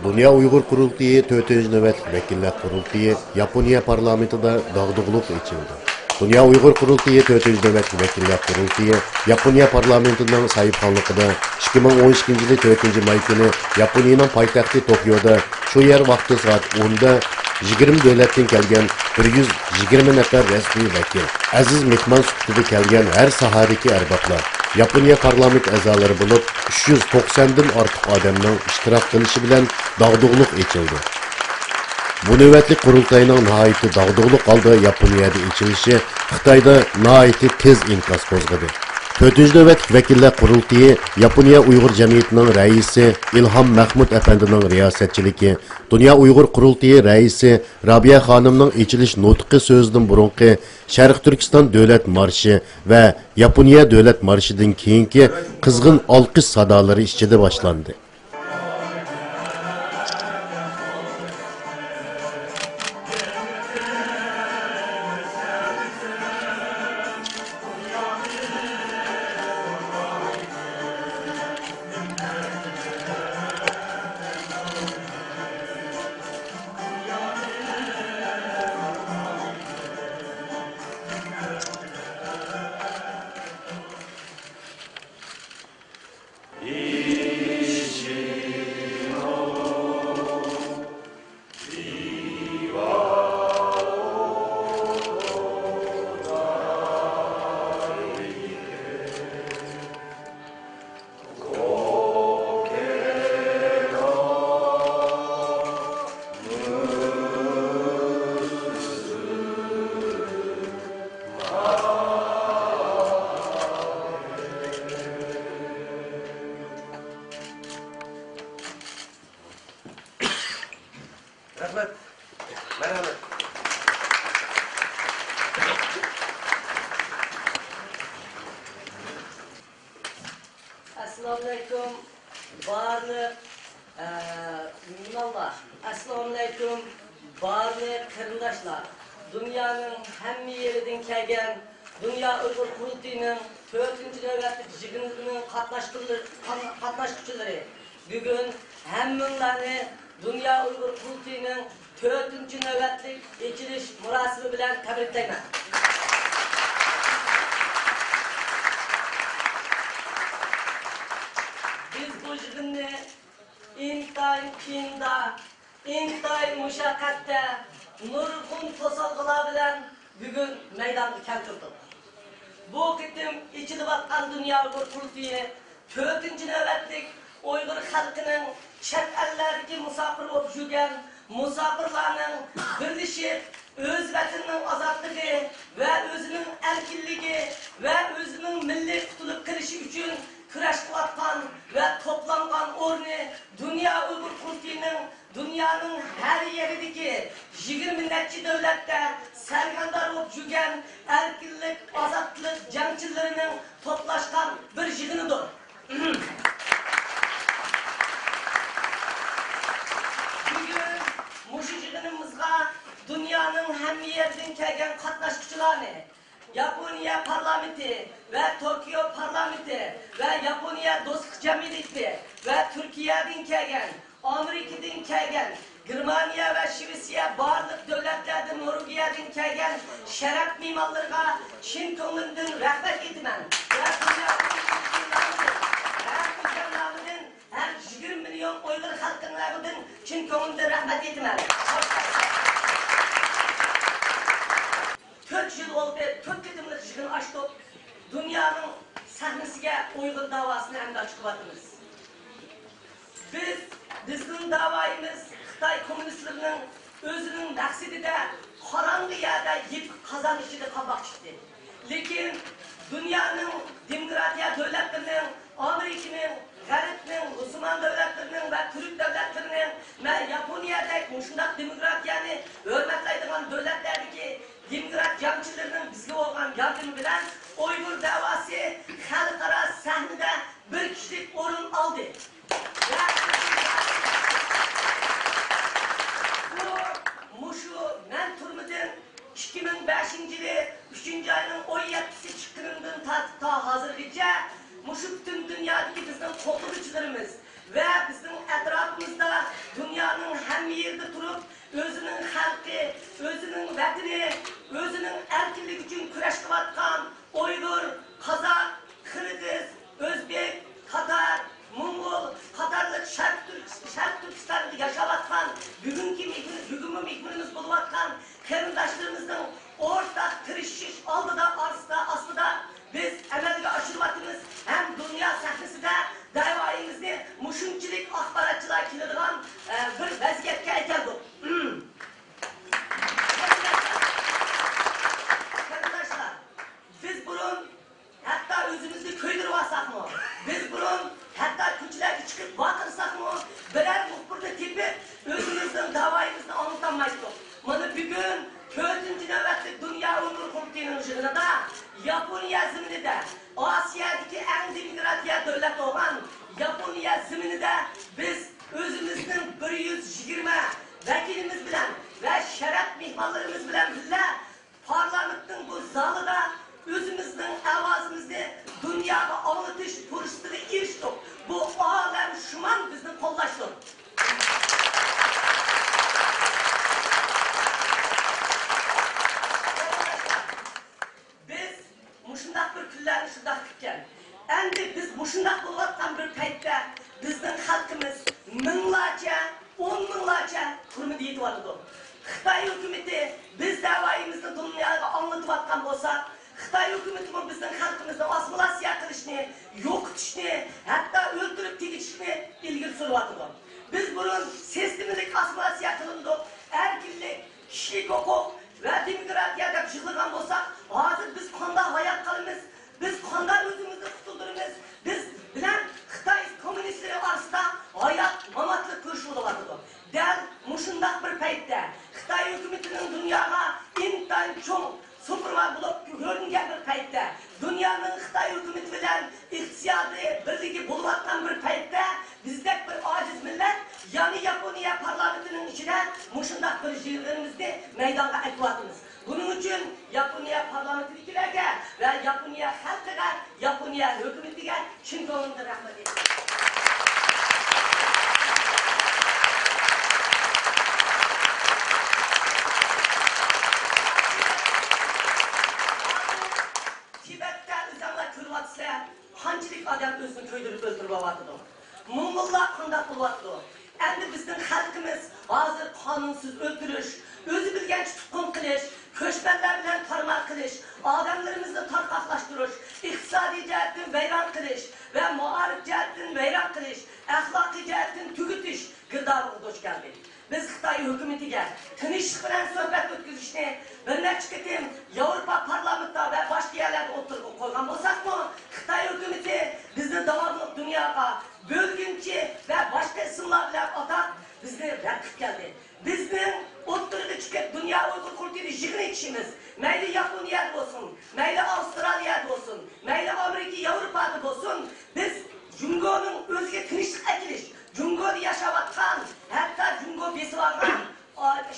Dünya Uyghur Kurultayı 4. növbetlik vekiller kurultayı Yaponiya parlamentida dağdığılık içildi. Dünya Uyghur Kurultayı 4. növbetlik vekiller kurultayı Yaponiya parlamentinin sahipxonligida 2012 yılı 4. may günü Yaponiyaning poytaxti Tokyoda şu yer vaqti soat 10da 20 davlatdan kelgan 120 nafar rasmiy vakil, aziz mehmon sifatida kelgan har sohadagi arboblar, Yaponiya parlament a'zolari bo'lib 390 dan ortiq odamning ishtirok qilishi bilan dağdığılık içildi. Bu növbetlik qurultayning nihoyatda dağdığılık holda Yaponiyada içilishi Xitoyda nihoyatda tez inqos qo'zg'adi. 4. növbetlik vekiller qurultayı Yaponiya Uyg'ur jamiyatining raisi İlham Mahmud afandining riyosatchiligi, Dünya Uyg'ur Qurultayı raisi Rabia xonimning ichilish nutqi so'zidan burunqi Sharq Turkiston davlat marshi va Yaponiya davlat marshidan keyingi qizg'in olqish sadolari ichida boshlandi. Assalamualaikum barliq minallah. Assalamualaikum barliq qarindoshlar. Dunyoning hamma yeridan kelgan Dünya Uyghur Qurultayıning 4. navbatlik yig'inining qatnashchilari bugun hammanglarni Dünya Uyghur Qurultayıning 4. navbatlik ochilish murosimi bilan tabriklayman. Yig'inni intay kinda, intay mushaqqatda, nurg'un to'solg'ilar bilan bugun maydonga keltirdik. Bu qitim ichilayotgan Dünya Uyghur Qurultayı 4. navbatlik Uyg'ur xalqining chet ellardagi musofir bo'lib yurgan musofirlarning birlashib o'z vatanining ozodligi va o'zining erkinligi va o'zining milliy qutulib qilishi uchun kurash qilayotgan ve toplangan o'rni Dünya Uyghur Qurultayıning dunyoning har yeridagi 20 necha davlatda sargardon bo'lib yurgan erkinlik, ozodlik jangchilarining to'plashgan bir yig'inidir. Bugun mushu yig'inimizga dunyoning hamma yeridan kelgan qatnashchilarni Yaponiya parlamenti ve Tokyo parlamenti ve Yaponiya dostluk jamiyati ve Türkiye'den kelgan, Amerika'dan kelgan, Germaniya ve Şvetsiya barliq davlatlardan, Norvegiyadan kelgan sharaf mehmonlarga chin ko'nglimdan rahmat aytaman. Her 20 milyon Uyg'ur xalqining chin ko'nglimdan rahmat aytaman. 4 yıl oldu, 4 yıllık yığın açtık. Dünyanın sahnesiga Uyg'ur davasını hem de açıkladınız. Bizning davayimiz Xitoy kommunistlarının özünün maqsadida qorong'i yerda yetib qozonishida qolmoq chiqdi. Lekin dunyoning demokratiya davlatlarining, Amerikaning, G'arbning, Musulmon davlatlarining va Turk davlatlarining va Yaponiyadagi shunday demokratiyani hurmatlaydigan davlatlardagi demokrat jangchilarning bizga bo'lgan yordami bilan Uyg'ur davası xalqaro sahnada bir kishilik o'rin oldi. Mushu men turmadan 2005 yili 3. ayning 17'si chiqqanidan tortib ta hozirgacha mushu butun dunyodagi bizning qo'lluvchilarimiz ve bizim etrafımızda dünyanın hem yerde durup özünün halkı, özünün vatini, özünün erkinlik için küreş kıvatkan Uygur, Kazak, Kırgız, Özbek, Tatar, Mongol, Katarlık, Şark Türkistan'da yaşavatkan, bugünkü mihmurimiz buluvatkan kerimdaşlarımızın ortak tırışış aldıda aslında biz emelge aşırıvatımız hem dünya sahnesinde davayımızı muşunçilik akbaratçılar kilirgan bir vaziyetke eteldik. Arkadaşlar, biz burun hatta özümüzü köydürüvasak mı? Biz burun hatta küçülerge çıkıp batırsak mı? Birer muhbirde tepip özümüzün davayımızı anlatamaydık. Mana bugün 4. nöbetlik Dünya Uygur Kurultayı'nın ışığında da Yaponiya zeminide Asya'daki en demokratiya devlet olan Yaponiya zeminide biz özümüzün 120 vekilimiz bilen ve şeref mihmanlarımız bilen birle parlamentin bu zalıda özümüzün avazımızı dünyada anlatış fırsatına eriştik. Bu alem şuman bizni kollaştı. Biz muşundak bir küllerini şundak tutken. Endi biz muşundak bulvatkan bir paytda bizden halkımız minglarca, 10 minglarca hürmet etip atıdı. Xitay hükümeti biz davayımızda dünyaya anlatıp atkan olsa, Xitay hükümeti bizden halkımızda assimilasiya kılışını, yok etişini, hatta öldürüp tegişini ilgili sorup atıdı. Biz bunun seslimizlik assimilasiya kılındık, erkinlik, kişilik hukuk ve demokratiya dep jığılgan olsak, hazır biz kanda hayat kalımız, biz kanda özümüzü tutuldurumuz, biz bilen Xitay komünistleri arasında hayat mamatlık görüşü olatıdı. Del muşundak bir paytda Xitay hükümetinin dünyaya intan çoğun süpürma bulup görüngen bir paytda dünyanın Xitay hükümeti bilen iqtisadi birligi buluvatkan bir paytda bizdek bir aciz millet yani Yaponiya parlamentinin içine muşundak bir jığılganımızı meydana aytıvatımız. Bunun için Yaponiya parlamentidekilerge ve Yaponiya halkıga, Yaponiya hükümetiga çin ko'ngildan rahmat eylesin. Tibet'te insanlar kırvatsa, hançilik adam özünü köydürüp öldürüp avatıdı. Mongollar kanda bulvatıdı. Endi bizden halkımız hazır kanunsuz öldürüş, özü bilgen tutkun kılış, köşmenler bilen tarmak kılış, adamlarımızı tarkaklaştırış, iktisadi cihetten veyran kılış ve muarif cihetten veyran kılış, ahlaki cihetten tükütüş gırdarlığı hoş geldi. Biz Xitay hükümetiga tinchlik bilan suhbat o'tkazishni bir necha qatim Yevropa parlamentida ve başka yerlerde o'tirib qo'ygan bo'lsak-mu, Xitay hükümeti bizni davomli dunyoga bölgünçi ve başka isimler bilan atab bizni rad qilib keldi. Bizning o'ttirida chiqib Dünya Uygur Kurultayı'nda yig'in etishimiz, mayli Yaponiyada bo'lsin, mayli Avstraliyada bo'lsin, mayli Amerika, Yevropada bo'lsin, biz Jungoning o'ziga tinchlik akilish, Jungo'da yaşavatkan, hatta Jungo besib olgan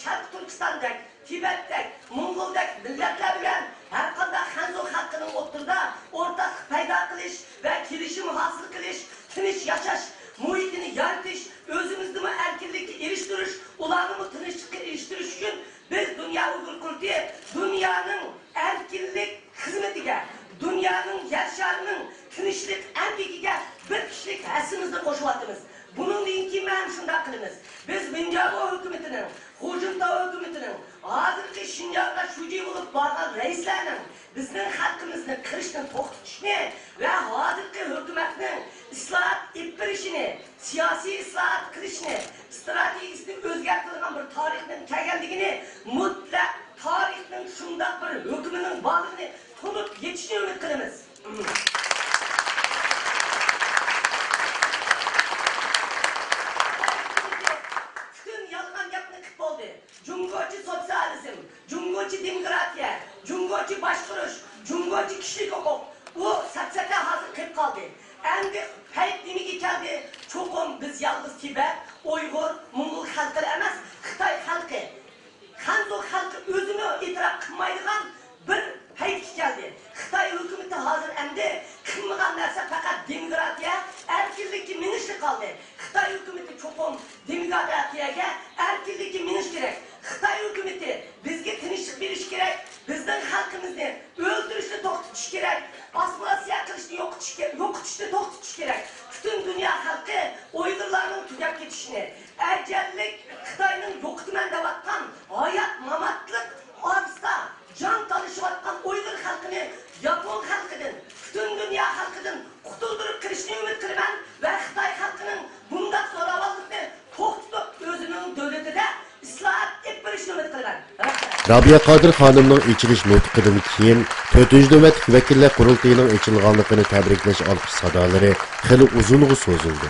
Şark Türkistan'daki, Tibet'teki, Mongol'daki milletler bilen her qanday Hanzo xalqining o'rtada o'rtak paydo qilish ve kelishim hosil qilish, tinch yashash muhitini yaratish, özümüzni erkinlikka erishtirish, ularni tinchlikka erishtirish uchun biz Dünya Uygur Kurultayı dünyanın erkinlik xizmatiga, dünyanın yasharining tinchlik amligiga bir kishilik hassimizni qo'shyapmiz. Bunun linki men şunda qilamiz. Biz Minjabo hükümetinin, Hujuntao hükümetinin, hazırki Şinjan'da şuji olup bargan reislerinin bizning hakkımızını kırıştan to'xtatishni ve hazırki hükümetinin ıslahat ettirishini, siyasi ıslahat qilishni, strategiyasini o'zgartirgan bir tarixning kelganligini, mutlaq tarixning shunday bir hukmining borligini to'liq yetishini umid qilamiz. Cumgochi sosyalizm, Cumgochi demokratiya, Cumgochi başkuruş, Cumgochi kişilik hukuk. Bu satsata hazır kıp kaldı. Endi payt demigi geldi. Çoğum biz yalnız Tibet, Uygur, Mongol halkları emas, Xitay halkı. Hanzo halkı özünü itiraf kılmaydigan bir payt geldi. Xitay hükümeti hazır endi umid qilaman. Rahmat. Rabia Qodir xonimning ichilish nutqidan keyin 4-navbatlik vakillar qurultayining ochilganligini tabriklash olqish sadolari xili uzunga so'zildi.